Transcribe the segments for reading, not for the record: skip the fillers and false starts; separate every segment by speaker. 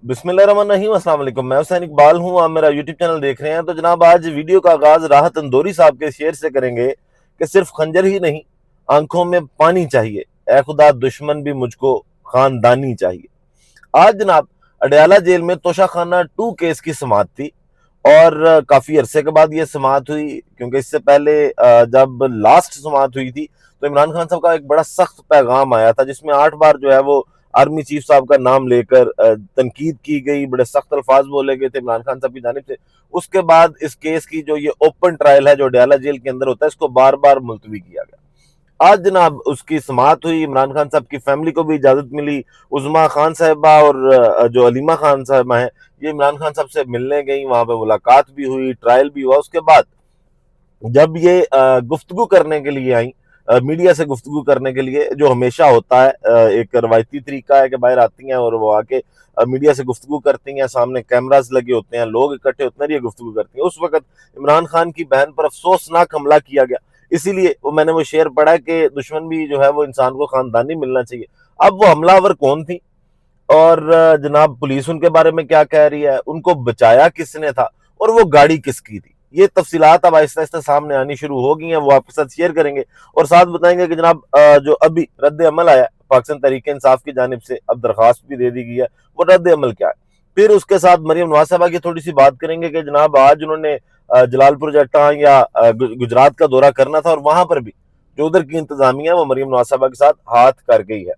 Speaker 1: बिस्मिल्लाहिर्रहमानिर्रहीम। अस्सलाम वालेकुम। मैं हुसैन इकबाल हूँ, आप मेरा यूट्यूब चैनल देख रहे हैं। तो जनाब आज वीडियो का आगाज राहत अंदौरी साहब के शेर से करेंगे कि सिर्फ खंजर ही नहीं, आंखों में पानी चाहिए, ए खुदा दुश्मन भी मुझको खानदानी चाहिए। आज जनाब अडयाला जेल में तोशाखाना 2 केस की समाअत थी और काफी अरसे के बाद ये समाअत हुई, क्योंकि इससे पहले जब लास्ट समाअत हुई थी तो इमरान खान साहब का एक बड़ा सख्त पैगाम आया था, जिसमें 8 बार जो है वो आर्मी चीफ साहब का नाम लेकर तनकीद की गई, बड़े सख्त अल्फाज बोले गए थे इमरान खान साहब की जानिब से। उसके बाद इस केस की जो ये ओपन ट्रायल है जो अडयाला जेल के अंदर होता है, इसको बार बार मुलतवी किया गया। आज जनाब उसकी समाअत हुई, इमरान खान साहब की फैमिली को भी इजाजत मिली। उज़मा खान साहिबा और जो अलीमा खान साहिबा हैं, ये इमरान खान साहब से मिलने गई, वहां पे मुलाकात भी हुई, ट्रायल भी हुआ। उसके बाद जब ये गुफ्तगू करने के लिए आई, मीडिया से गुफ्तगू करने के लिए, जो हमेशा होता है, एक रवायती तरीका है कि बाहर आती हैं और वो आके मीडिया से गुफ्तगू करती हैं, सामने कैमरास लगे होते हैं, लोग इकट्ठे होते हैं, ये गुफ्तगू करती हैं। उस वक्त इमरान खान की बहन पर अफसोसनाक हमला किया गया, इसीलिए मैंने वो शेर पढ़ा कि दुश्मन भी जो है वो इंसान को खानदानी मिलना चाहिए। अब वो हमलावर कौन थी और जनाब पुलिस उनके बारे में क्या कह रही है, उनको बचाया किसने था और वो गाड़ी किसकी थी, ये तफसीलात अब आहिस्ता आहिस्ता सामने आनी शुरू हो गई हैं, वो आपके साथ शेयर करेंगे। और साथ बताएंगे कि जनाब जो अभी रद्द अमल आया पाकिस्तान तहरीक इंसाफ की जानिब से, अब दरखास्त भी दे दी गई है, वो रद्द अमल क्या है। फिर उसके साथ मरियम नवाज साहबा की थोड़ी सी बात करेंगे कि जनाब आज उन्होंने जलालपुर जट्टा या गुजरात का दौरा करना था और वहां पर भी जो उधर की इंतजामिया वो मरियम नवाज साहबा के साथ हाथ कर गई है।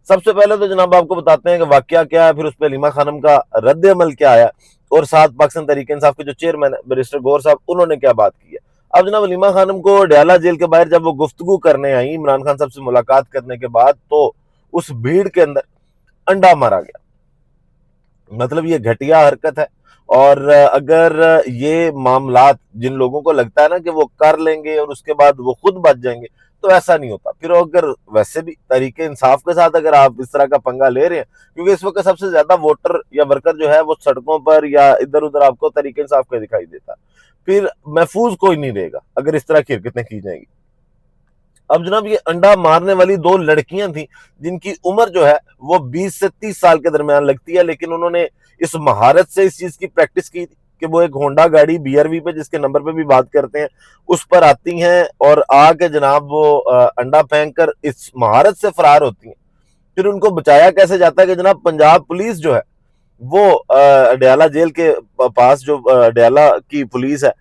Speaker 1: सबसे पहले तो जनाब आपको बताते हैं कि वाकया क्या है, फिर उस पर अलीमा खानम का रद्द अमल क्या आया और साथ पाकिस्तान तहरीक इंसाफ के जो चेयरमैन है बैरिस्टर गौहर साहब, उन्होंने क्या बात की है। अब जनाब अलीमा खानम को अडयाला जेल के बाहर जब वो गुफ्तगू करने आई इमरान खान साहब से मुलाकात करने के बाद, तो उस भीड़ के अंदर अंडा मारा गया। मतलब ये घटिया हरकत है। और अगर ये मामलात जिन लोगों को लगता है ना कि वो कर लेंगे और उसके बाद वो खुद बच जाएंगे, तो ऐसा नहीं होता। फिर अगर वैसे भी तरीके इंसाफ के साथ अगर आप इस तरह का पंगा ले रहे हैं, क्योंकि इस वक्त सबसे ज्यादा वोटर या वर्कर जो है वो सड़कों पर या इधर उधर आपको तरीके इंसाफ का दिखाई देता है, फिर महफूज कोई नहीं रहेगा अगर इस तरह की हरकतें की जाएंगी। अब जनाब ये अंडा मारने वाली 2 लड़कियां थी, जिनकी उम्र जो है वो 20 से 30 साल के दरमियान लगती है, लेकिन उन्होंने इस महारत से इस चीज की प्रैक्टिस की थी कि वो एक होंडा गाड़ी बीआरवी पे, जिसके नंबर पे भी बात करते हैं, उस पर आती हैं और आके जनाब वो अंडा फेंक कर इस महारत से फरार होती हैं। फिर उनको बचाया कैसे जाता है कि जनाब पंजाब पुलिस जो है वो अडयाला जेल के पास, जो अडयाला की पुलिस है,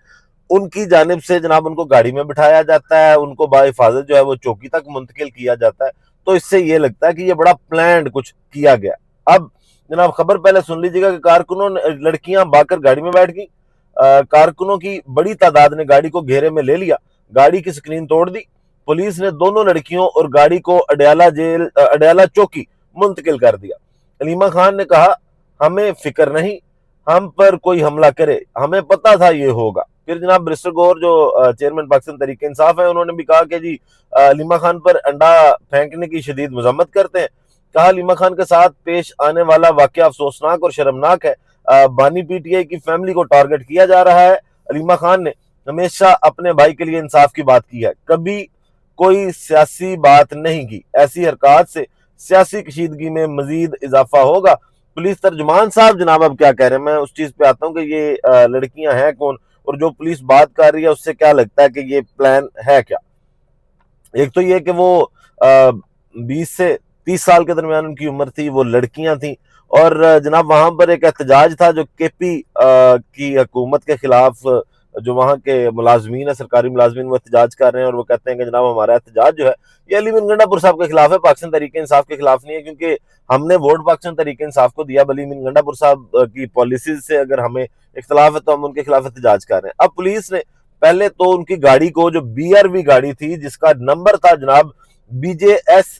Speaker 1: उनकी जानिब से जनाब उनको गाड़ी में बिठाया जाता है, उनको बाहिफाजत जो है वो चौकी तक मुंतकिल किया जाता है। तो इससे ये लगता है कि ये बड़ा प्लान्ड कुछ किया गया। अब जनाब खबर पहले सुन लीजिएगा कि कारकुनों ने, लड़कियां भागकर गाड़ी में बैठ गई, कारकुनों की बड़ी तादाद ने गाड़ी को घेरे में ले लिया, गाड़ी की स्क्रीन तोड़ दी। पुलिस ने दोनों लड़कियों और गाड़ी को अडयाला जेल, अडयाला चौकी मुंतकिल कर दिया। अलीमा खान ने कहा, हमें फिक्र नहीं, हम पर कोई हमला करे, हमें पता था ये होगा। फिर जनाब बैरिस्टर गौहर जो चेयरमैन पाकिस्तान तहरीक इंसाफ है, उन्होंने भी कहा कि जी अलीमा खान पर अंडा फेंकने की शदीद मजम्मत करते हैं। कहा अलीमा खान के साथ पेश आने वाला वाकया अफसोसनाक और शर्मनाक है। बानी पीटीआई की फैमिली को टारगेट किया जा रहा है। अलीमा खान ने हमेशा अपने भाई के लिए इंसाफ की बात की है, कभी कोई सियासी बात नहीं की। ऐसी हरकत से सियासी कशीदगी में मजीद इजाफा होगा। पुलिस तर्जुमान साहब जनाब अब क्या कह रहे हैं, मैं उस चीज पे आता हूँ कि ये लड़कियां हैं कौन और जो पुलिस बात कर रही है उससे क्या लगता है कि ये प्लान है क्या। एक तो ये कि वो 20 से 30 साल के दरमियान उनकी उम्र थी, वो लड़कियां थी और जनाब वहां पर एक एहतजाज था जो केपी की हुकूमत के खिलाफ, जो वहाँ के मुलाजमीन है, सरकारी मुलाजमीन, वो एहतजाज कर रहे हैं और वो कहते हैं कि जनाब हमारा एहतजाज जो है ये अली मीन गंडापुर साहब के खिलाफ है, पाकिस्तान तहरीक इंसाफ के खिलाफ नहीं है, क्योंकि हमने वोट पाकिस्तान तहरीक इंसाफ को दिया। अली मीन गंडापुर साहब की पॉलिसीज से अगर हमें इख्तलाफ है तो हम उनके खिलाफ एहतजाज कर रहे हैं। अब पुलिस ने पहले तो उनकी गाड़ी को, जो बीआरवी गाड़ी थी जिसका नंबर था जनाब BJS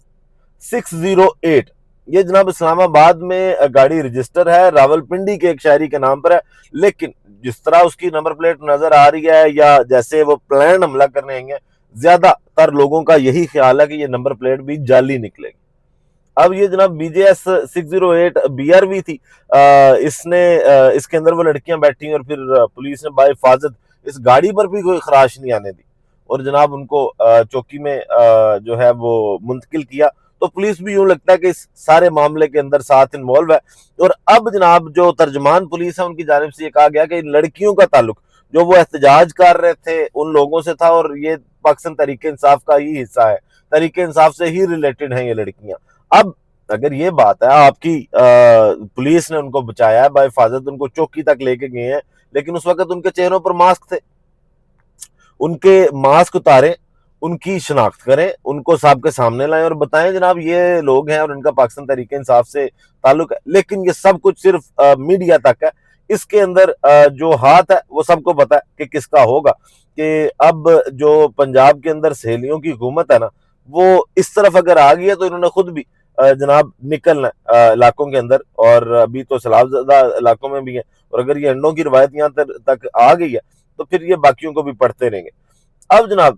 Speaker 1: 608, ये जनाब इस्लामाबाद में गाड़ी रजिस्टर है, रावलपिंडी के एक शहरी के नाम पर है, लेकिन जिस तरह उसकी नंबर प्लेट नजर आ रही है या जैसे वो प्लान हमला करने आएंगे, ज्यादातर लोगों का यही ख्याल है कि ये नंबर प्लेट भी जाली निकलेगी। अब ये जनाब BJS 608 BRV थी, इसके अंदर वो लड़कियां बैठी और फिर पुलिस ने बाहिफाजत इस गाड़ी पर भी कोई खराश नहीं आने दी और जनाब उनको चौकी में जो है वो मुंतकिल किया। تو پولیس بھی یوں لگتا ہے کہ اس سارے معاملے کے اندر ساتھ انوالو ہے۔ اور اب جناب جو ترجمان پولیس ہے ان کی جانب سے یہ کہا گیا کہ ان لڑکیوں کا تعلق جو وہ احتجاج کر رہے تھے ان لوگوں سے تھا، اور یہ پاکستان تحریک انصاف کا ہی حصہ ہے، تحریک انصاف سے ہی ریلیٹڈ ہیں یہ لڑکیاں۔ اب اگر یہ بات ہے آپ کی پولیس نے ان کو بچایا ہے بحفاظت، ان کو چوکی تک لے کے گئے ہیں، لیکن اس وقت ان کے چہروں پر ماسک تھے، ان کے ماسک اتاریں، ان کی شناخت کریں، ان کو صاحب کے سامنے لائیں اور بتائیں جناب یہ لوگ ہیں اور ان کا پاکستان تحریک انصاف سے تعلق ہے۔ لیکن یہ سب کچھ صرف میڈیا تک ہے، اس کے اندر جو ہاتھ ہے وہ سب کو پتا ہے کہ کس کا ہوگا، کہ اب جو پنجاب کے اندر سہیلیوں کی حکومت ہے نا وہ اس طرف اگر آ گئی ہے تو انہوں نے خود بھی جناب نکلنا علاقوں کے اندر، اور ابھی تو سیلاب زدہ علاقوں میں بھی ہیں، اور اگر یہ انڈوں کی روایت یہاں تک آ گئی ہے تو پھر یہ باقیوں کو بھی پڑھتے رہیں گے۔ اب جناب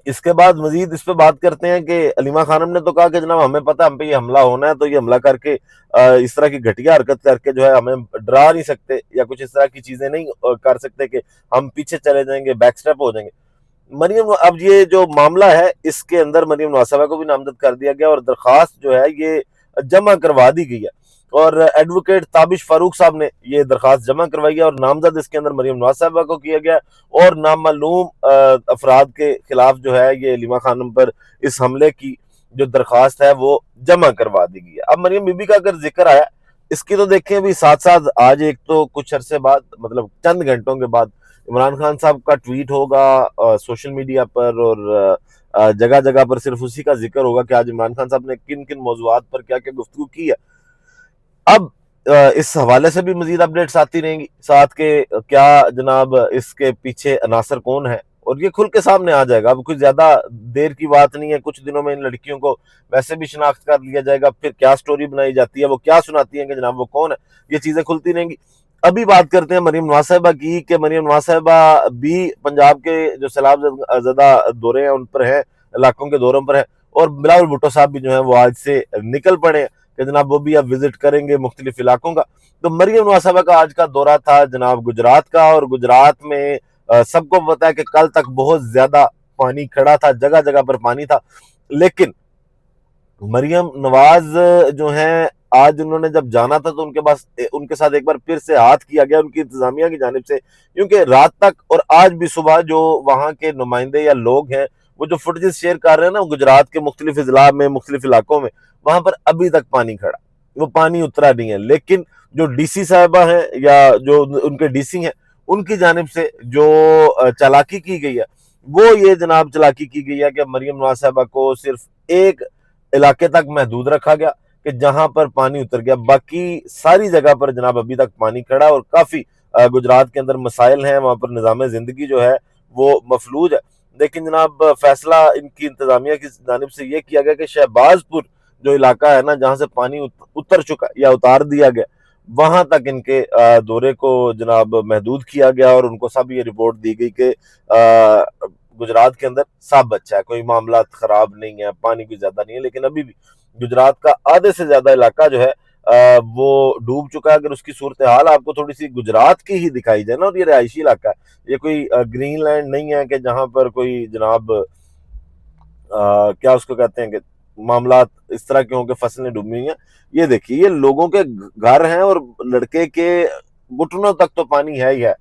Speaker 1: اس کے بعد مزید اس پہ بات کرتے ہیں کہ علیمہ خانم نے تو کہا کہ جناب ہمیں پتہ ہم پہ یہ حملہ ہونا ہے، تو یہ حملہ کر کے اس طرح کی گھٹیا حرکت کر کے جو ہے ہمیں ڈرا نہیں سکتے، یا کچھ اس طرح کی چیزیں نہیں کر سکتے کہ ہم پیچھے چلے جائیں گے، بیک سٹیپ ہو جائیں گے۔ مریم اب یہ جو معاملہ ہے اس کے اندر مریم نواز صاحبہ کو بھی نامزد کر دیا گیا، اور درخواست جو ہے یہ جمع کروا دی گئی ہے، اور ایڈوکیٹ تابش فاروق صاحب نے یہ درخواست جمع کروائی ہے، اور نامزد اس کے اندر مریم نواز صاحبہ کو کیا گیا، اور نامعلوم افراد کے خلاف جو ہے یہ علیمہ خانم پر اس حملے کی جو درخواست ہے وہ جمع کروا دی گئی ہے۔ اب مریم بی بی کا اگر ذکر آیا اس کی تو دیکھیں ابھی ساتھ ساتھ آج ایک تو کچھ عرصے بعد مطلب چند گھنٹوں کے بعد عمران خان صاحب کا ٹویٹ ہوگا سوشل میڈیا پر، اور جگہ جگہ پر صرف اسی کا ذکر ہوگا کہ آج عمران خان صاحب نے کن کن موضوعات پر کیا کیا گفتگو کی ہے۔ اب اس حوالے سے بھی مزید اپڈیٹس آتی رہیں گی، ساتھ کے کیا جناب اس کے پیچھے عناصر کون ہے، اور یہ کھل کے سامنے آ جائے گا۔ اب کچھ زیادہ دیر کی بات نہیں ہے، کچھ دنوں میں ان لڑکیوں کو ویسے بھی شناخت کر لیا جائے گا، پھر کیا سٹوری بنائی جاتی ہے، وہ کیا سناتی ہیں کہ جناب وہ کون ہے، یہ چیزیں کھلتی رہیں گی۔ ابھی بات کرتے ہیں مریم نواز صاحبہ کی، کہ مریم نواز صاحبہ بھی پنجاب کے جو سیلاب زدہ دورے ہیں ان پر ہیں، علاقوں کے دوروں پر ہیں، اور بلاول بھٹو صاحب بھی جو ہیں وہ آج سے نکل پڑے ہیں کہ جناب وہ بھی اب وزٹ کریں گے مختلف علاقوں کا۔ تو مریم نواز صاحبہ کا آج کا دورہ تھا جناب گجرات کا، اور گجرات میں سب کو پتا ہے کہ کل تک بہت زیادہ پانی کھڑا تھا، جگہ جگہ پر پانی تھا، لیکن مریم نواز جو ہیں آج انہوں نے جب جانا تھا تو ان کے ساتھ ایک بار پھر سے ہاتھ کیا گیا ان کی انتظامیہ کی جانب سے، کیونکہ رات تک اور آج بھی صبح جو وہاں کے نمائندے یا لوگ ہیں وہ جو فوٹیجز شیئر کر رہے ہیں نا گجرات کے مختلف اضلاع میں مختلف علاقوں میں، وہاں پر ابھی تک پانی کھڑا، وہ پانی اترا نہیں ہے۔ لیکن جو ڈی سی صاحبہ ہیں یا جو ان کے ڈی سی ہیں ان کی جانب سے جو چالاکی کی گئی ہے وہ یہ جناب چالاکی کی گئی ہے کہ مریم نواز صاحبہ کو صرف ایک علاقے تک محدود رکھا گیا کہ جہاں پر پانی اتر گیا، باقی ساری جگہ پر جناب ابھی تک پانی کھڑا، اور کافی گجرات کے اندر مسائل ہیں، وہاں پر نظام زندگی جو ہے وہ مفلوج ہے۔ لیکن جناب فیصلہ ان کی انتظامیہ کی جانب سے یہ کیا گیا کہ شہباز پور جو علاقہ ہے نا جہاں سے پانی اتر چکا یا اتار دیا گیا، وہاں تک ان کے دورے کو جناب محدود کیا گیا، اور ان کو سب یہ رپورٹ دی گئی کہ گجرات کے اندر سب اچھا ہے، کوئی معاملات خراب نہیں ہے، پانی کوئی زیادہ نہیں ہے، لیکن ابھی بھی گجرات کا آدھے سے زیادہ علاقہ جو ہے وہ ڈوب چکا ہے۔ اگر اس کی صورتحال آپ کو تھوڑی سی گجرات کی ہی دکھائی جائے نا، اور یہ رہائشی علاقہ ہے، یہ کوئی گرین لینڈ نہیں ہے کہ جہاں پر کوئی جناب کیا اس کو کہتے ہیں کہ معاملات اس طرح کے ہوں کہ فصلیں ڈوبی ہوئی ہیں۔ یہ دیکھیے یہ لوگوں کے گھر ہیں، اور لڑکے کے گھٹنوں تک تو پانی ہے ہی ہے۔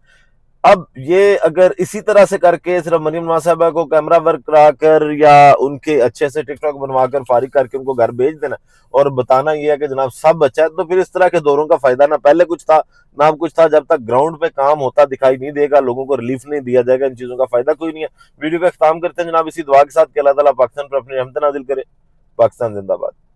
Speaker 1: اب یہ اگر اسی طرح سے کر کے صرف مریم نواز صاحبہ کو کیمرہ ورک کرا کر یا ان کے اچھے سے ٹک ٹاک بنوا کر فارغ کر کے ان کو گھر بھیج دینا اور بتانا یہ ہے کہ جناب سب اچھا ہے، تو پھر اس طرح کے دوروں کا فائدہ نہ پہلے کچھ تھا نہ اب کچھ تھا۔ جب تک گراؤنڈ پہ کام ہوتا دکھائی نہیں دے گا، لوگوں کو ریلیف نہیں دیا جائے گا، ان چیزوں کا فائدہ کوئی نہیں ہے۔ ویڈیو کا اختتام کرتے ہیں جناب اسی دعا کے ساتھ کہ اللہ تعالیٰ پاکستان پر اپنی رحمت نازل کرے۔ پاکستان زندہ باد۔